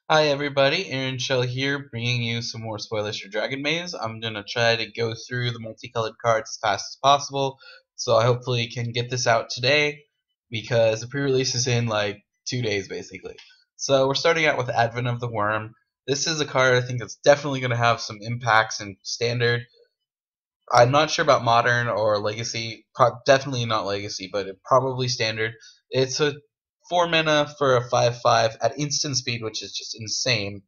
Hi everybody, Aaron Shell here, bringing you some more spoilers for Dragon Maze. I'm gonna try to go through the multicolored cards as fast as possible, so I hopefully can get this out today, because the pre-release is in like 2 days basically. So we're starting out with Advent of the Worm. This is a card I think that's definitely gonna have some impacts in Standard. I'm not sure about Modern or Legacy, definitely not Legacy, but probably Standard. It's a 4 mana for a 5/5 at instant speed, which is just insane.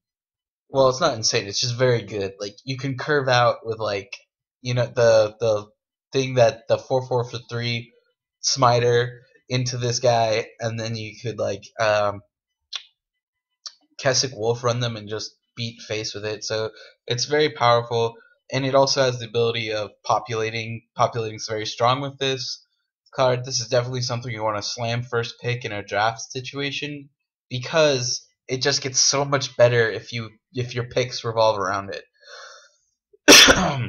Well, it's not insane. It's just very good. Like you can curve out with like the thing that the 4/4 for 3 smiter into this guy, and then you could like Keswick Wolf run them and just beat face with it. So it's very powerful, and it also has the ability of populating. Populating's very strong with this card. This is definitely something you want to slam first pick in a draft situation because it just gets so much better if your picks revolve around it.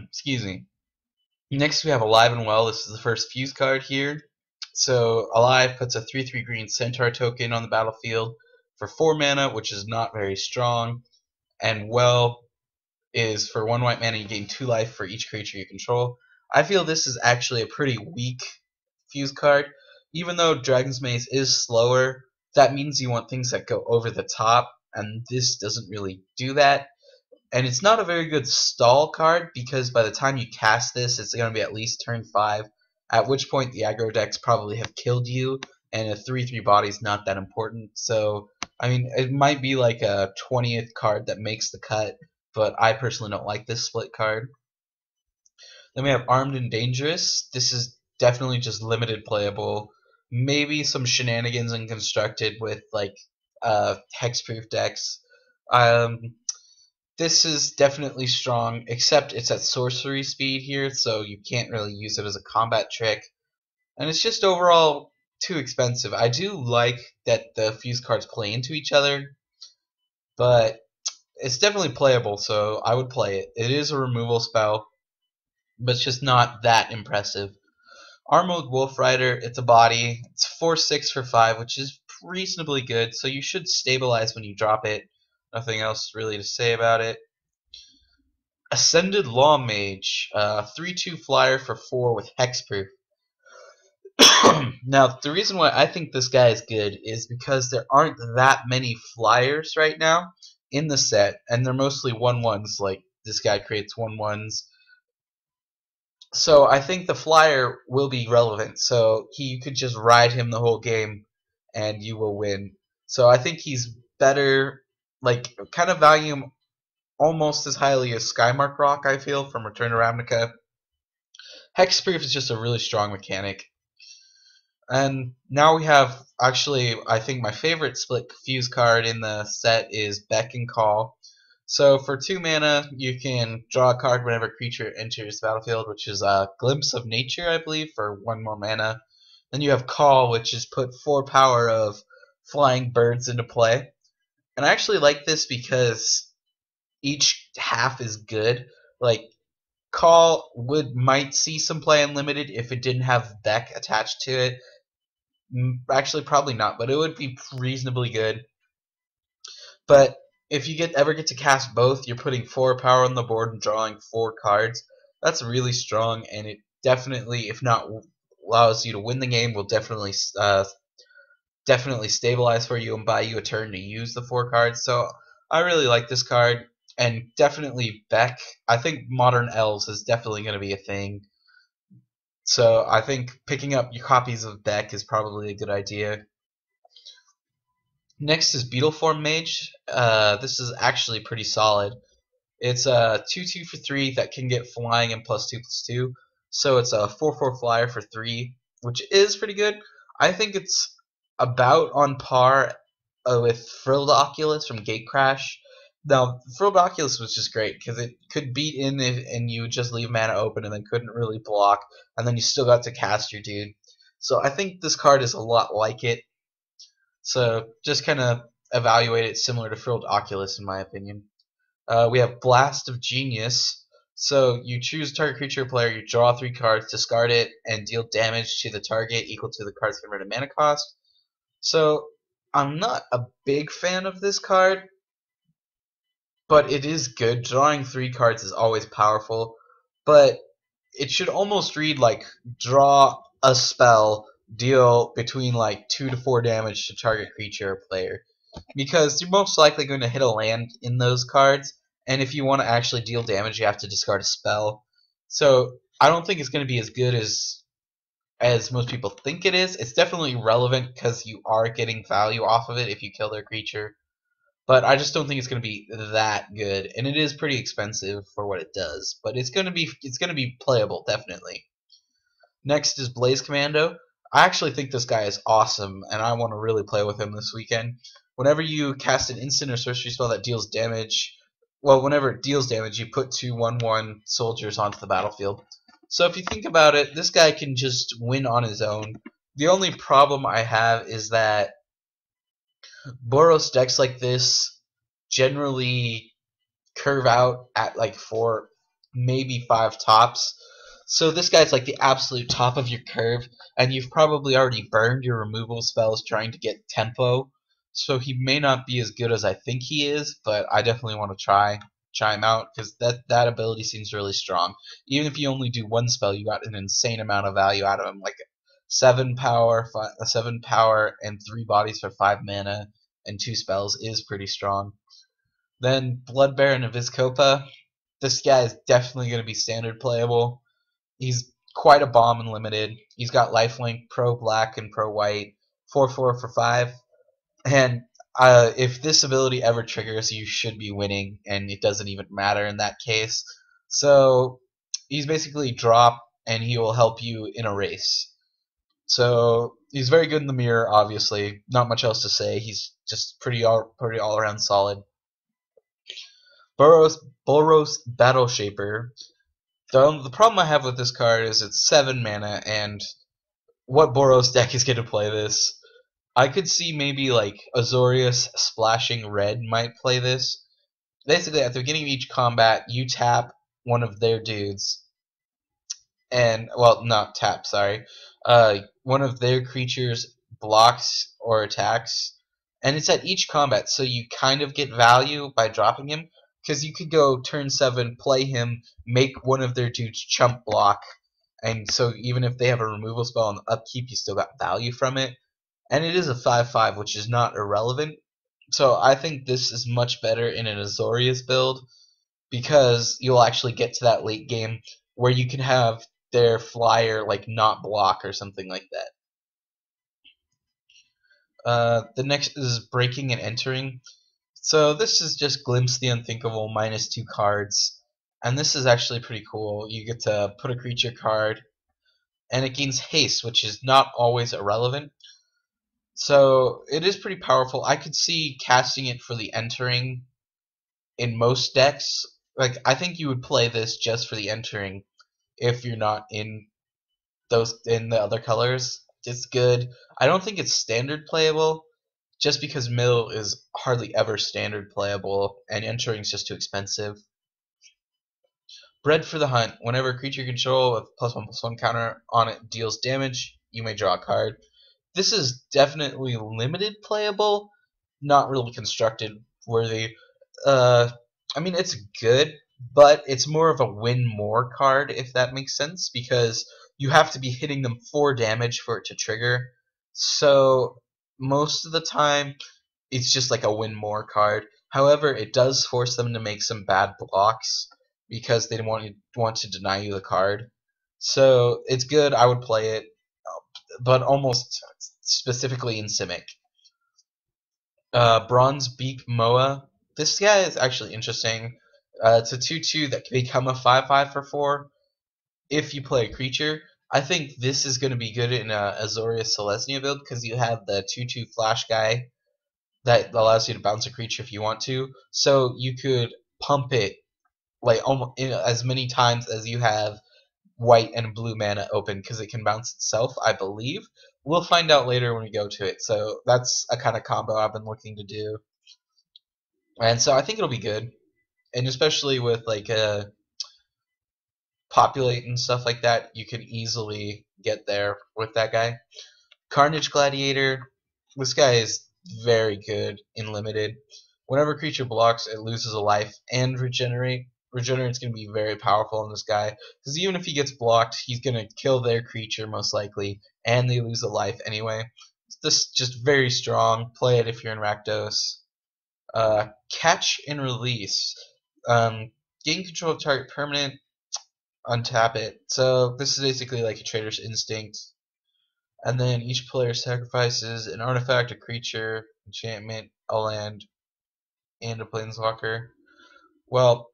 Excuse me. Next we have Alive and Well. This is the first fuse card here. So Alive puts a 3/3 green Centaur token on the battlefield for 4 mana, which is not very strong. And Well is for 1 white mana you gain 2 life for each creature you control. I feel this is actually a pretty weak fuse card. Even though Dragon's Maze is slower, that means you want things that go over the top, and this doesn't really do that. And it's not a very good stall card because by the time you cast this, it's going to be at least turn 5, at which point the aggro decks probably have killed you, and a 3/3 body is not that important. So, I mean, it might be like a 20th card that makes the cut, but I personally don't like this split card. Then we have Armed and Dangerous. This is definitely just limited playable. Maybe some shenanigans and constructed with like hexproof decks. Um, this is definitely strong, except it's at sorcery speed here, so you can't really use it as a combat trick. And it's just overall too expensive. I do like that the fuse cards play into each other, but it's definitely playable, so I would play it. It is a removal spell, but it's just not that impressive. Armored Wolf Rider, it's a body. It's 4/6 for 5, which is reasonably good, so you should stabilize when you drop it. Nothing else really to say about it. Ascended Law Mage, 3/2 flyer for 4 with hexproof. Now, the reason why I think this guy is good is because there aren't that many flyers right now in the set, and they're mostly 1/1s. Like this guy creates 1/1s, so I think the flyer will be relevant. So you could just ride him the whole game, and you will win. So I think he's better. Like kind of value him almost as highly as Skymark Rock. I feel from Return to Ravnica. Hexproof is just a really strong mechanic. And now we have, actually, I think my favorite split fuse card in the set is Beck and Call. So for 2 mana, you can draw a card whenever a creature enters the battlefield, which is a Glimpse of Nature, I believe, for 1 more mana. Then you have Call, which is put 4 power of flying birds into play. And I actually like this because each half is good. Like, Call might see some play unlimited if it didn't have Beck attached to it. Actually, probably not, but it would be reasonably good. But if you ever get to cast both, you're putting 4 power on the board and drawing 4 cards. That's really strong, and it definitely, if not allows you to win the game, will definitely stabilize for you and buy you a turn to use the 4 cards. So I really like this card, and definitely Beck. I think Modern Elves is definitely going to be a thing. So I think picking up your copies of Beck is probably a good idea. Next is Beetle Form Mage. This is actually pretty solid. It's a 2/2 for 3 that can get flying and +2/+2. So it's a 4/4 flyer for 3, which is pretty good. I think it's about on par with Frilled Oculus from Gatecrash. Now, Frilled Oculus was just great because it could beat in and you just leave mana open and then couldn't really block, and then you still got to cast your dude. So I think this card is a lot like it. So just kind of evaluate it similar to Frilled Oculus, in my opinion. We have Blast of Genius. So you choose target creature or player, you draw 3 cards, discard it, and deal damage to the target equal to the card's converted mana cost. So I'm not a big fan of this card but it is good. Drawing 3 cards is always powerful, but it should almost read like draw a spell, deal between like 2 to 4 damage to target creature or player, because you're most likely going to hit a land in those cards, and if you want to actually deal damage, you have to discard a spell. So I don't think it's going to be as good as most people think it is. It's definitely relevant because you are getting value off of it if you kill their creature, but I just don't think it's going to be that good, and it is pretty expensive for what it does. But it's going to be playable definitely. Next is Blaze Commando. I actually think this guy is awesome, and I want to really play with him this weekend. Whenever you cast an instant or sorcery spell that deals damage, well, whenever it deals damage, you put 2 1/1 soldiers onto the battlefield. So if you think about it, this guy can just win on his own. The only problem I have is that Boros decks like this generally curve out at like 4, maybe 5 tops. So this guy's like the absolute top of your curve, and you've probably already burned your removal spells trying to get tempo. So he may not be as good as I think he is, but I definitely want to try him out because that ability seems really strong. Even if you only do 1 spell, you got an insane amount of value out of him, like 7 power, and 3 bodies for 5 mana and 2 spells is pretty strong. Then Blood Baron of Vizkopa. This guy is definitely going to be standard playable. He's quite a bomb in limited. He's got lifelink, pro black and pro white, 4/4 for 5. And if this ability ever triggers, you should be winning, and it doesn't even matter in that case. So he's basically drop, and he will help you in a race. So he's very good in the mirror, obviously. Not much else to say. He's just pretty all around solid. Burrows Battle Shaper. The problem I have with this card is it's 7 mana, and what Boros deck is going to play this? I could see maybe like Azorius Splashing Red might play this. Basically, at the beginning of each combat, you tap one of their dudes, and well, not tap, sorry. One of their creatures blocks or attacks, and it's at each combat, so you kind of get value by dropping him, because you could go turn 7, play him, make one of their dudes chump block, and so even if they have a removal spell on the upkeep, you still got value from it. And it is a 5/5, which is not irrelevant. So I think this is much better in an Azorius build, because you'll actually get to that late game where you can have their flyer like not block or something like that. The next is Breaking and Entering. So this is just Glimpse the Unthinkable -2 cards, and this is actually pretty cool. You get to put a creature card, and it gains haste, which is not always irrelevant. So it is pretty powerful. I could see casting it for the entering in most decks. Like I think you would play this just for the entering if you're not in the other colors. It's good. I don't think it's standard playable, just because mill is hardly ever standard playable, and entering is just too expensive. Bred for the Hunt. Whenever a creature you control with +1/+1 counter on it deals damage, you may draw a card. This is definitely limited playable, not really constructed worthy. Uh, I mean, it's good, but it's more of a win more card, if that makes sense, because you have to be hitting them 4 damage for it to trigger. So most of the time, it's just like a win more card. However, it does force them to make some bad blocks because they want to deny you the card. So it's good. I would play it, but almost specifically in Simic. Bronze Beak Moa. This guy is actually interesting. It's a 2/2 that can become a 5/5 for 4 if you play a creature. I think this is going to be good in a Azorius Selesnya build because you have the 2/2 flash guy that allows you to bounce a creature if you want to. So you could pump it like almost as many times as you have white and blue mana open because it can bounce itself, I believe. We'll find out later when we go to it. So that's a kind of combo I've been looking to do. And so I think it'll be good. And especially with like populate and stuff like that, you can easily get there with that guy. Carnage Gladiator. This guy is very good in limited. Whenever a creature blocks, it loses a life and regenerate. Regenerate's going to be very powerful on this guy, because even if he gets blocked, he's going to kill their creature most likely, and they lose a life anyway. This is just very strong. Play it if you're in Rakdos. Catch and release. Gain control of target permanent, untap it. So this is basically like a Trader's Instinct. And then each player sacrifices an artifact, a creature, enchantment, a land, and a planeswalker. Well,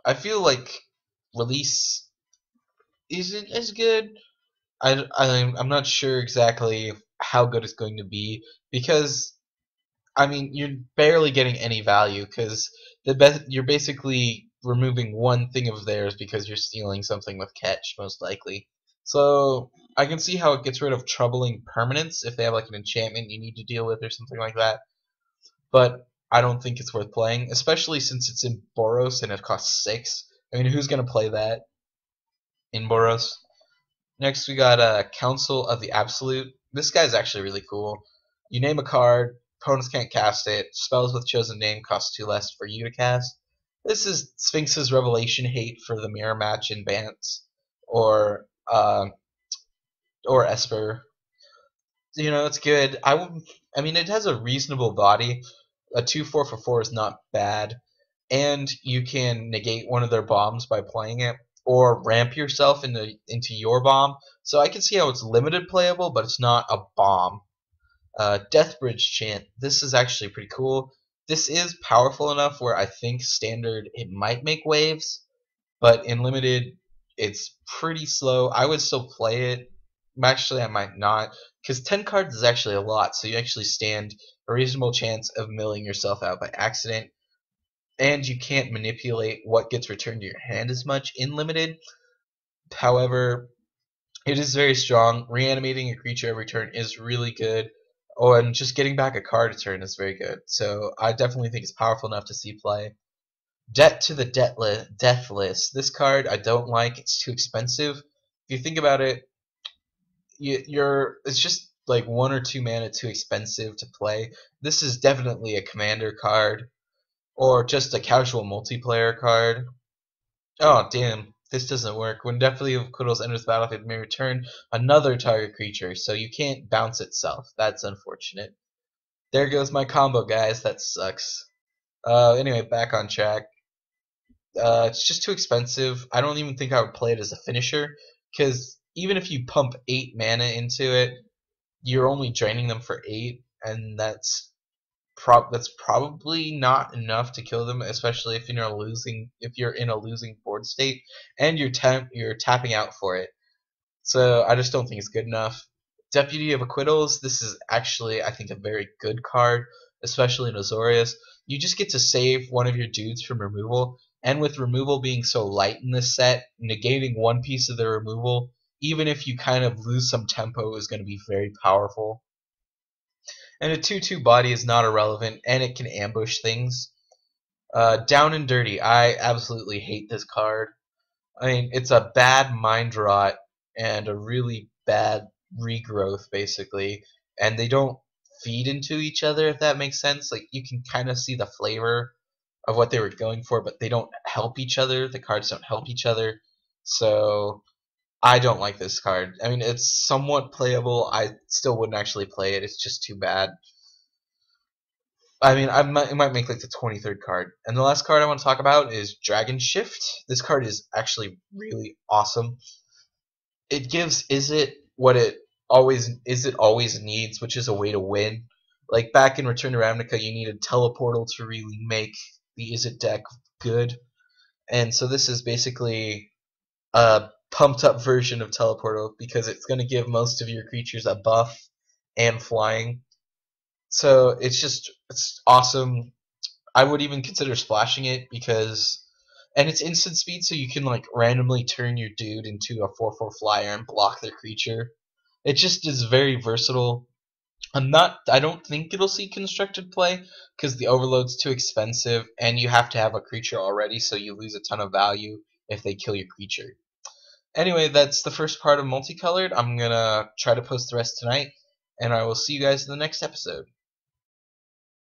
I feel like release isn't as good. I'm not sure exactly how good it's going to be, because I mean you're barely getting any value, because you're basically removing one thing of theirs because you're stealing something with catch most likely. So I can see how it gets rid of troubling permanents if they have like an enchantment you need to deal with or something like that. But I don't think it's worth playing, especially since it's in Burrows and it costs 6. I mean, who's gonna play that in Burrows? Next, we got Council of the Absolute. This guy's actually really cool. You name a card, opponents can't cast it. Spells with chosen name cost 2 less for you to cast. This is Sphinx's Revelation Hate for the mirror match in Bance, or Esper. It's good. I mean, it has a reasonable body. A 2/4 for 4 is not bad, and you can negate one of their bombs by playing it, or ramp yourself into your bomb. So I can see how it's limited playable, but it's not a bomb. Deathbridge Chant. This is actually pretty cool. This is powerful enough where I think standard it might make waves, but in limited it's pretty slow. I would still play it. Actually, I might not, because 10 cards is actually a lot, so you actually stand a reasonable chance of milling yourself out by accident, and you can't manipulate what gets returned to your hand as much in limited. However, it is very strong. Reanimating a creature every turn is really good. Oh, and just getting back a card a turn is very good. So I definitely think it's powerful enough to see play. Debt to the Deathless. This card I don't like. It's too expensive. If you think about it, it's just like 1 or 2 mana too expensive to play. This is definitely a commander card, or just a casual multiplayer card. Oh damn, this doesn't work. When Deathly of Quiddles enters the battlefield, it may return another target creature, so you can't bounce itself. That's unfortunate. There goes my combo, guys. That sucks. Anyway, back on track. It's just too expensive. I don't even think I would play it as a finisher, because even if you pump 8 mana into it, you're only draining them for 8, and that's probably not enough to kill them, especially if you're in a losing board state, and you're tapping out for it. So I just don't think it's good enough. Deputy of Acquittals. This is actually, I think, a very good card, especially in Azorius. You just get to save one of your dudes from removal, and with removal being so light in this set, negating one piece of the removal, even if you kind of lose some tempo, is going to be very powerful. And a 2/2 body is not irrelevant, and it can ambush things. Down and Dirty. I absolutely hate this card. I mean, it's a bad mind rot and a really bad regrowth, basically. And they don't feed into each other, if that makes sense. Like, you can kind of see the flavor of what they were going for, but they don't help each other. The cards don't help each other. So I don't like this card. I mean, it's somewhat playable. I still wouldn't actually play it. It's just too bad. I mean, it might make like the 23rd card. And the last card I want to talk about is Dragon Shift. This card is actually really awesome. It gives Is It Always needs, which is a way to win. Like back in Return to Ravnica, you needed Teleportal to really make the Is It deck good. And so this is basically a pumped up version of Teleportal, because it's going to give most of your creatures a buff and flying. So it's awesome. I would even consider splashing it, and it's instant speed, so you can like randomly turn your dude into a 4/4 flyer and block their creature. It just is very versatile. I don't think it'll see constructed play, because the overload's too expensive, and you have to have a creature already, so you lose a ton of value if they kill your creature. Anyway, that's the first part of Multicolored. I'm gonna try to post the rest tonight, and I will see you guys in the next episode.